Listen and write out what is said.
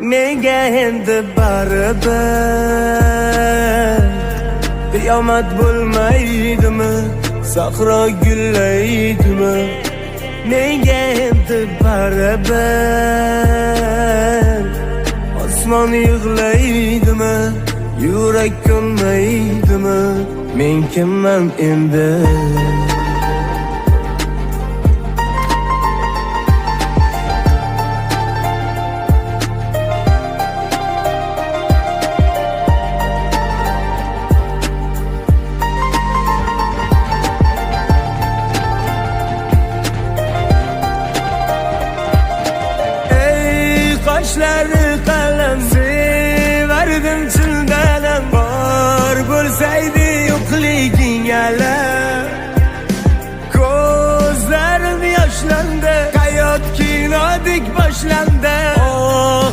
Menga endi baribir. Qiyomat bo'lmaydimi, sahro gullaydimi? Menga endi baribir. Osmon yig'laydimi, yurak ko'nmaydimi? Men kimman endi? Qoshlari qalam sevardim childalam, bor bo'lsaydi yo'qliging alam. Ko'zlarim yoshlandi, hayot kinodek boshlandi.